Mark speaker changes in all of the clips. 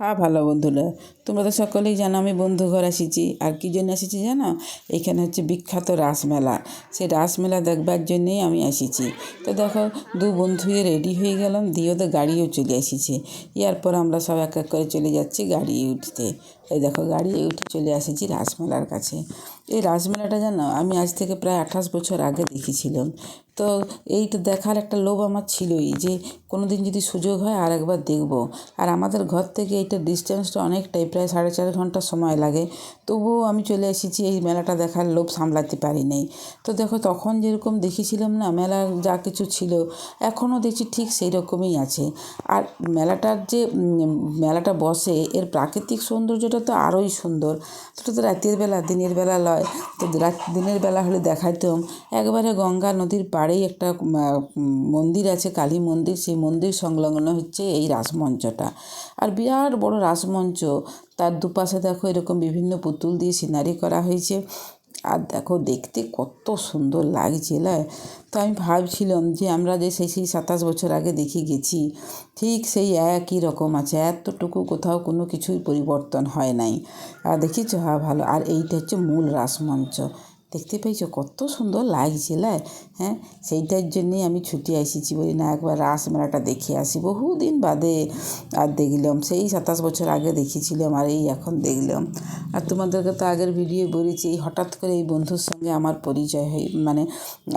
Speaker 1: ভালো বন্ধুরা, তোমরা তো সকলেই জানো আমি বন্ধু ঘর এসেছি। আর কী জন্য এসেছি জানো? এইখানে হচ্ছে বিখ্যাত রাসমেলা। সেই রাসমেলা দেখবার জন্যেই আমি এসেছি। তো দেখো, দু বন্ধু রেডি হয়ে গেলাম, দিয়ে ওদের গাড়িও চলে এসেছে। এরপর আমরা সব এক এক করে চলে যাচ্ছি গাড়ি উঠতে। এই দেখো, গাড়ি উঠে চলে এসেছি রাসমেলার কাছে। এই রাসমেলাটা জানো, আমি আজ থেকে প্রায় 28 বছর আগে দেখেছিলাম। তো এইটা দেখার একটা লোভ আমার ছিলই, যে কোনো দিন যদি সুযোগ হয় আর একবার দেখব। আর আমাদের ঘর থেকে এইটা ডিস্টেন্সটা অনেকটাই, প্রায় 4.5 ঘন্টা সময় লাগে। তবুও আমি চলে এসেছি, এই মেলাটা দেখার লোভ সামলাতে পারি নাই। তো দেখো, তখন যেরকম দেখেছিলাম না, মেলার যা কিছু ছিল এখনও দেখছি ঠিক সেই রকমই আছে। আর মেলাটা বসে, এর প্রাকৃতিক সৌন্দর্যটা তো আরোই সুন্দর। সেটা তো রাতের বেলা, দিনের বেলা লয়। তো দিনের বেলা হলে দেখাইতাম, একবারে গঙ্গা নদীর পাড়েই একটা মন্দির আছে, কালী মন্দির। সেই মন্দির সংলগ্ন হচ্ছে এই রাসমঞ্চটা। আর বিরাট বড় রাসমঞ্চ, তার দুপাশে দেখো এরকম বিভিন্ন পুতুল দিয়ে সিনারি করা হয়েছে। আর দেখো, দেখতে কত সুন্দর লাগছে না? তো আমি ভাবছিলাম যে আমরা যে সেই 27 বছর আগে দেখে গেছি, ঠিক সেই একই রকম আছে, এতটুকু কোথাও কোনো কিছুই পরিবর্তন হয় নাই। আর দেখেছো? ভালো। আর এইটা হচ্ছে মূল রাসমঞ্চ, দেখতে পেয়েছো কত সুন্দর লাগছে না? হ্যাঁ, সেইটার জন্যেই আমি ছুটে এসেছি, বলি না একবার রাসমেলাটা দেখে আসি। বহুদিন বাদে আর দেখলাম, সেই 27 বছর আগে দেখেছিলাম আর এই এখন দেখলাম। আর তোমাদেরকে তো আগের ভিডিও বলেছি, হঠাৎ করে এই বন্ধুর সঙ্গে আমার পরিচয়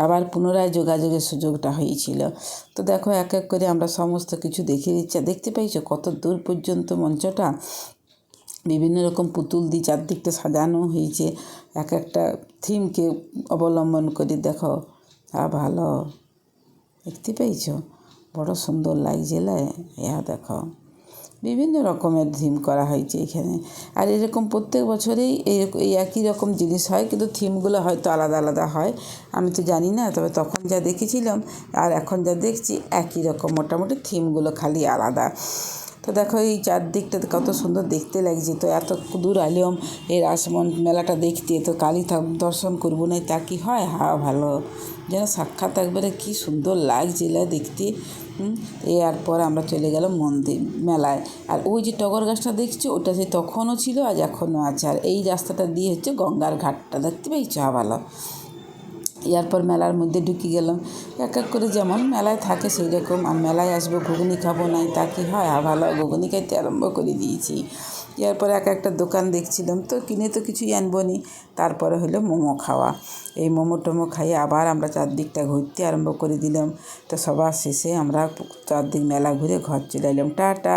Speaker 1: আবার পুনরায় যোগাযোগের সুযোগটা হয়েছিল। তো দেখো, এক এক করে আমরা সমস্ত কিছু দেখে দিচ্ছি। দেখতে পেয়েছো কত দূর পর্যন্ত মঞ্চটা বিভিন্ন রকম পুতুল দিয়ে চারদিকটা সাজানো হয়েছে, এক একটা থিমকে অবলম্বন করে। দেখো, ভালো। দেখতে পেয়েছো বড় সুন্দর লাগছে না? দেখো, বিভিন্ন রকমের থিম করা হয়েছে এখানে। আর এরকম প্রত্যেক বছরেই এই একই রকম জিনিস হয়, কিন্তু থিমগুলো হয়তো আলাদা আলাদা হয়, আমি তো জানি না। তবে তখন যা দেখেছিলাম আর এখন যা দেখছি একই রকম, মোটামুটি থিমগুলো খালি আলাদা। তো দেখো, এই চারদিকটা কত সুন্দর দেখতে লাগছে। তো এত দূর আলিয়ম এই মেলাটা দেখতে, তো কালী দর্শন করবো না তা কি হয়? ভালো, যেন সাক্ষাৎ একবারে কি সুন্দর লাগছিল দেখতে। এরপর আমরা চলে গেলাম মেলায়। আর ওই যে টগর গাছটা দেখছি, ওটা সেই তখনও ছিল, আজ এখনও আছে। আর এই রাস্তাটা দিয়ে হচ্ছে গঙ্গার ঘাটটা, দেখতে পেয়েছো? ভালো। এরপর মেলার মধ্যে ঢুকে গেলাম, এক এক করে যেমন মেলায় থাকে সেই রকম। আর মেলায় আসবো, ঘুগনি খাবো নাই তা কি হয়? ভালো, ঘুগনি খাইতে আরম্ভ করে দিয়েছি। এরপর এক একটা দোকান দেখছিলাম, তো কিনে তো কিছুই আনবো নি। তারপরে হলো মোমো খাওয়া। এই মোমো টোমো খাইয়ে আবার আমরা চারদিকটা ঘুরতে আরম্ভ করে দিলাম। তো সবার শেষে আমরা চারদিক মেলা ঘুরে ঘর চলে এলাম। টাটা।